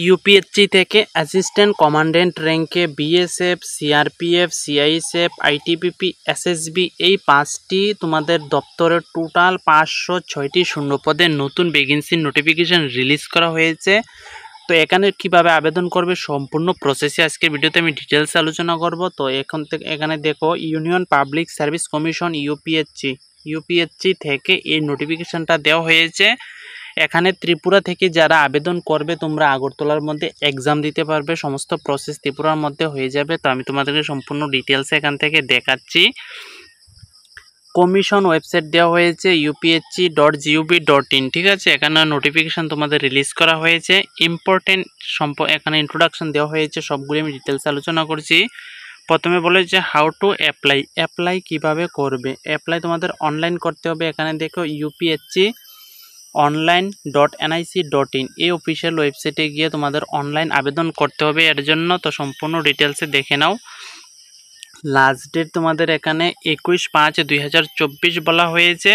UPSC থেকে assistant commandant র্যাঙ্কে BSF, CRPF, CISF, ITBP, SSB এই 5টি তোমাদের দপ্তরের টোটাল 506টি শূন্যপদের নতুন ভ্যাকেন্সির নোটিফিকেশান রিলিজ করা হয়েছে। তো এখানে কিভাবে আবেদন করবে সম্পূর্ণ প্রসেসে আজকের ভিডিওতে আমি ডিটেলসে আলোচনা করব। তো এখানে দেখো union public service commission UPSC থেকে এই নোটিফিকেশানটা দেওয়া হয়েছে। এখানে ত্রিপুরা থেকে যারা আবেদন করবে তোমরা আগরতলার মধ্যে এক্সাম দিতে পারবে, সমস্ত প্রসেস ত্রিপুরার মধ্যে হয়ে যাবে। তো আমি তোমাদেরকে সম্পূর্ণ ডিটেলসে এখান থেকে দেখাচ্ছি। কমিশন ওয়েবসাইট দেওয়া হয়েছে upsc.gov.in, ঠিক আছে। এখানে নোটিফিকেশান তোমাদের রিলিজ করা হয়েছে। ইম্পর্টেন্ট এখানে ইন্ট্রোডাকশন দেওয়া হয়েছে, সবগুলি আমি ডিটেলসে আলোচনা করছি। প্রথমে বলেছে হাউ টু অ্যাপ্লাই কিভাবে করবে। অ্যাপ্লাই তোমাদের অনলাইন করতে হবে। এখানে দেখো upsc.online.nic.in এই অফিসিয়াল ওয়েবসাইটে গিয়ে তোমাদের অনলাইন আবেদন করতে হবে এর জন্য। তো সম্পূর্ণ ডিটেলসে দেখে নাও। লাস্ট ডেট তোমাদের এখানে 21/5/2024 বলা হয়েছে।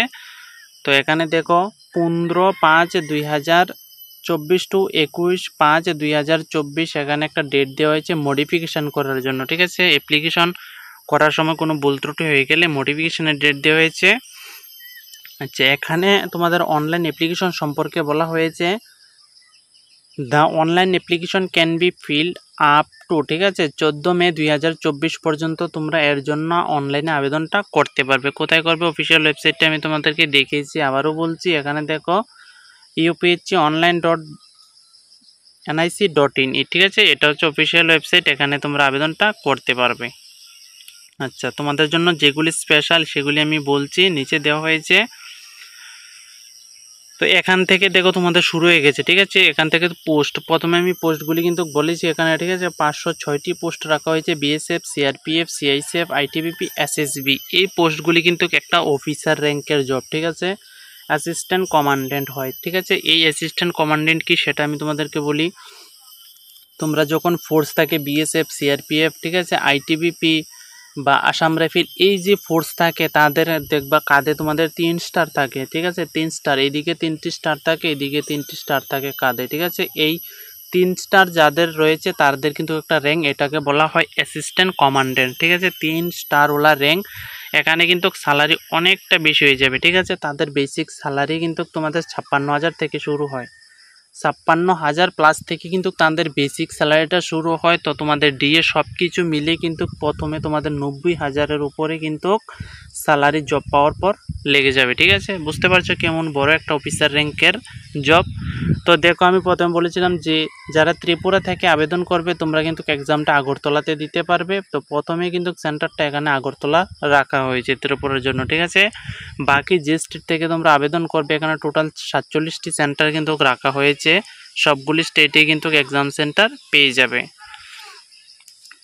তো এখানে দেখো 15/5/2024 টু 21/5/2024 এখানে একটা ডেট দেওয়া হয়েছে মডিফিকেশান করার জন্য, ঠিক আছে। অ্যাপ্লিকেশন করার সময় কোনো ভুল ত্রুটি হয়ে গেলে মডিফিকেশানের ডেট দেওয়া হয়েছে। আচ্ছা, এখানে তোমাদের অনলাইন অ্যাপ্লিকেশন সম্পর্কে বলা হয়েছে the online application can be filled up to, ঠিক আছে, 14 মে 2024 পর্যন্ত তোমরা এর জন্য অনলাইনে আবেদনটা করতে পারবে। কোথায় করবে? অফিসিয়াল ওয়েবসাইটটা আমি তোমাদেরকে দেখিয়েছি, আবারও বলছি। এখানে দেখো upsc.online.nic.in, ঠিক আছে, এটা হচ্ছে অফিসিয়াল ওয়েবসাইট। এখানে তোমরা আবেদনটা করতে পারবে। আচ্ছা, তোমাদের জন্য যেগুলি স্পেশাল সেগুলি আমি বলছি, নিচে দেওয়া হয়েছে। তো এখান থেকে দেখো তোমাদের শুরু হয়ে গেছে, ঠিক আছে। এখান থেকে পোস্ট, প্রথমে আমি পোস্টগুলি কিন্তু বলেছি এখানে, ঠিক আছে। 506টি পোস্ট রাখা হয়েছে BSF, CRPF, CISF, ITBP, SSB এই পোস্টগুলি কিন্তু একটা অফিসার র্যাঙ্কের জব, ঠিক আছে। অ্যাসিস্ট্যান্ট কমান্ড্যান্ট হয়, ঠিক আছে। এই অ্যাসিস্ট্যান্ট কমান্ড্যান্ট কি সেটা আমি তোমাদেরকে বলি। তোমরা যখন ফোর্স থাকে বিএসএফ, সিআরপিএফ, ঠিক আছে, আইটিবিপি বা আসাম রাইফেল এই যে ফোর্স থাকে তাদের দেখবা কাঁধে তোমাদের 3 স্টার থাকে, ঠিক আছে। 3 স্টার, এইদিকে 3টি স্টার থাকে, এদিকে 3টি স্টার থাকে কাঁধে, ঠিক আছে। এই 3 স্টার যাদের রয়েছে তাদের কিন্তু একটা র্যাঙ্ক, এটাকে বলা হয় অ্যাসিস্ট্যান্ট কমান্ড্যান্ট, ঠিক আছে। 3 স্টারওয়ালা র্যাঙ্ক। এখানে কিন্তু স্যালারি অনেকটা বেশি হয়ে যাবে, ঠিক আছে। তাদের বেসিক স্যালারি কিন্তু তোমাদের 56,000 থেকে শুরু হয়। 56,000 প্লাস থেকে কিন্তু তাদের বেসিক স্যালারিটা শুরু হয়। তো তোমাদের ডিএ সব কিছু মিলে কিন্তু প্রথমে তোমাদের 90,000-এর উপরে কিন্তু স্যালারি জব পাওয়ার পর লেগে যাবে, ঠিক আছে। বুঝতে পারছো কেমন বড় একটা অফিসার র্যাঙ্কের জব। তো দেখো আমি প্রথমে বলেছিলাম যে যারা ত্রিপুরা থেকে আবেদন করবে তোমরা কিন্তু এক্সামটা আগরতলাতে দিতে পারবে। তো প্রথমে কিন্তু সেন্টারটা এখানে আগরতলা রাখা হয়েছে ত্রিপুরার জন্য, ঠিক আছে। বাকি যে স্টেট থেকে তোমরা আবেদন করবে এখানে টোটাল 47টি সেন্টার কিন্তু রাখা হয়েছে। সবগুলি স্টেটে কিন্তু এক্সাম সেন্টার পেয়ে যাবে।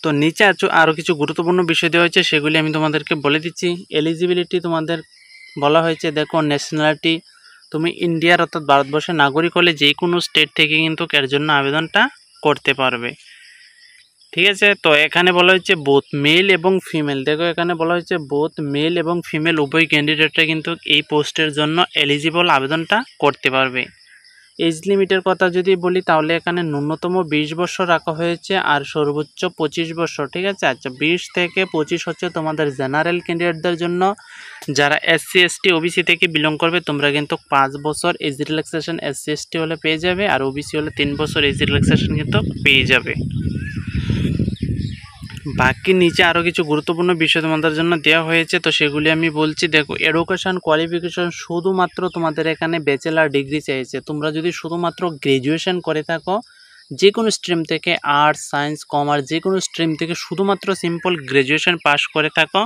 তো নিচে আরও কিছু গুরুত্বপূর্ণ বিষয় দেওয়া হয়েছে, সেগুলি আমি তোমাদেরকে বলে দিচ্ছি। এলিজিবিলিটি তোমাদের বলা হয়েছে, দেখো ন্যাশনালিটি তুমি ইন্ডিয়ার অর্থাৎ ভারতবর্ষের নাগরিক হলে যে কোনো স্টেট থেকে কিন্তু এর জন্য আবেদনটা করতে পারবে, ঠিক আছে। তো এখানে বলা হচ্ছে বোথ মেল এবং ফিমেল, দেখো এখানে বলা হচ্ছে বোথ মেল এবং ফিমেল উভয় ক্যান্ডিডেটরা কিন্তু এই পোস্টের জন্য এলিজিবল, আবেদনটা করতে পারবে। এজ লিমিটের কথা যদি বলি তাহলে এখানে ন্যূনতম 20 বছর রাখা হয়েছে আর সর্বোচ্চ 25 বছর, ঠিক আছে। আচ্ছা, 20 থেকে 25 হচ্ছে তোমাদের জেনারেল ক্যান্ডিডেটদের জন্য। যারা এসসি এসটি ওবিসি থেকে বিলং করবে তোমরা কিন্তু 5 বছর এজ রিল্যাক্সেশন এসসি এসটি হলে পেয়ে যাবে, আর ওবিসি হলে 3 বছর এজ রিল্যাক্সেশন কিন্তু পেয়ে যাবে। বাকি নিচে আরও কিছু গুরুত্বপূর্ণ বিষয় তোমাদের জন্য দেওয়া হয়েছে, তো সেগুলি আমি বলছি। দেখো এডুকেশন কোয়ালিফিকেশন শুধুমাত্র তোমাদের এখানে ব্যাচেলার ডিগ্রি চাইছে। তোমরা যদি শুধুমাত্র গ্র্যাজুয়েশন করে থাকো যে কোনো স্ট্রিম থেকে, আর্টস, সায়েন্স, কমার্স, যে কোনো স্ট্রিম থেকে শুধুমাত্র সিম্পল গ্র্যাজুয়েশন পাস করে থাকো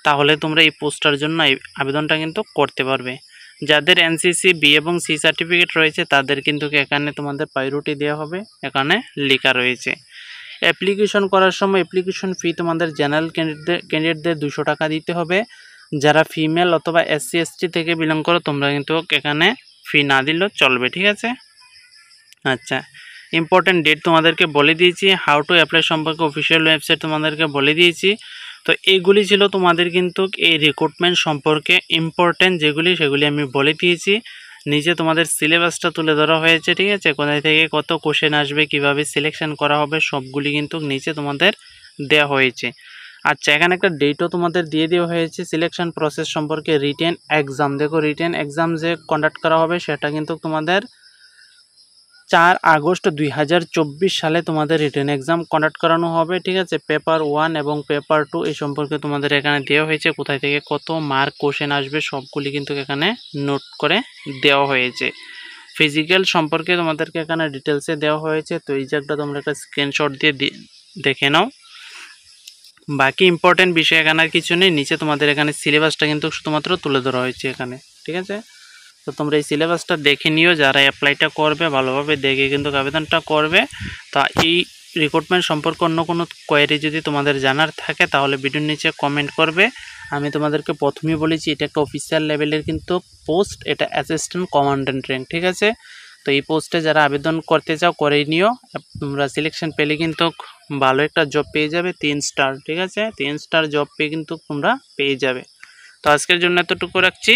তাহলে তোমরা এই পোস্টটার জন্য এই আবেদনটা কিন্তু করতে পারবে। যাদের এনসিসি, বি এবং সি সার্টিফিকেট রয়েছে তাদের কিন্তু এখানে তোমাদের প্রায়োরিটি দেওয়া হবে, এখানে লেখা রয়েছে। অ্যাপ্লিকেশন করার সময় অ্যাপ্লিকেশন ফি তোমাদের জেনারেল ক্যান্ডিডেটদের 200 টাকা দিতে হবে। যারা ফিমেল অথবা এসসি এসটি থেকে বিলং করো তোমরা কিন্তু এখানে ফি না দিলেও চলবে, ঠিক আছে। আচ্ছা, ইম্পর্টেন্ট ডেট তোমাদেরকে বলে দিয়েছি। হাউ টু অ্যাপ্লাই সম্পর্কে অফিসিয়াল ওয়েবসাইট তোমাদেরকে বলে দিয়েছি। তো এইগুলি ছিল তোমাদের কিন্তু এই রিক্রুটমেন্ট সম্পর্কে ইম্পর্টেন্ট যেগুলি, সেগুলি আমি বলে দিয়েছি। নিচে তোমাদের সিলেবাসটা তুলে ধরা হয়েছে, ঠিক আছে, কোথায় থেকে কত কোশ্চেন আসবে, কিভাবে সিলেকশন করা হবে, সবগুলি কিন্তু নিচে তোমাদের দেওয়া হয়েছে। আচ্ছা, এখানে একটা ডেটও তোমাদের দিয়ে দেওয়া হয়েছে সিলেকশন প্রসেস সম্পর্কে। রিটেন এক্সাম, দেখো রিটেন এক্সাম যে কন্ডাক্ট করা হবে সেটা কিন্তু তোমাদের 4 আগস্ট 2024 সালে তোমাদের রিটেন এক্সাম কন্ডাক্ট করানো হবে, ঠিক আছে। পেপার 1 এবং পেপার 2 এই সম্পর্কে তোমাদের এখানে দেওয়া হয়েছে, কোথায় থেকে কত মার্ক কোশ্চেন আসবে সবগুলি কিন্তু এখানে নোট করে দেওয়া হয়েছে। ফিজিক্যাল সম্পর্কে তোমাদেরকে এখানে ডিটেলসে দেওয়া হয়েছে, তো এই জায়গাটা তোমরা একটা স্ক্রিনশট দিয়ে দেখে নাও। বাকি ইম্পর্টেন্ট বিষয় এখানে আর কিছু নেই। নিচে তোমাদের এখানে সিলেবাসটা কিন্তু শুধুমাত্র তুলে ধরা হয়েছে এখানে, ঠিক আছে। তো তোমরা এই সিলেবাসটা দেখে নিও, যারা অ্যাপ্লাইটা করবে ভালোভাবে দেখে কিন্তু আবেদনটা করবে। তা এই রিক্রুটমেন্ট সম্পর্কে অন্য কোনো কোয়েরি যদি তোমাদের জানার থাকে তাহলে ভিডিওর নিচে কমেন্ট করবে। আমি তোমাদেরকে প্রথমেই বলেছি এটা একটা অফিসিয়াল লেভেলের কিন্তু পোস্ট, এটা অ্যাসিস্ট্যান্ট কমান্ড্যান্ট র্যাঙ্ক, ঠিক আছে। তো এই পোস্টে যারা আবেদন করতে চাও করেই নিও, তোমরা সিলেকশন পেলে কিন্তু ভালো একটা জব পেয়ে যাবে, 3 স্টার, ঠিক আছে। 3 স্টার জব পেয়ে কিন্তু তোমরা পেয়ে যাবে। তো আজকের জন্য এতটুকু রাখছি।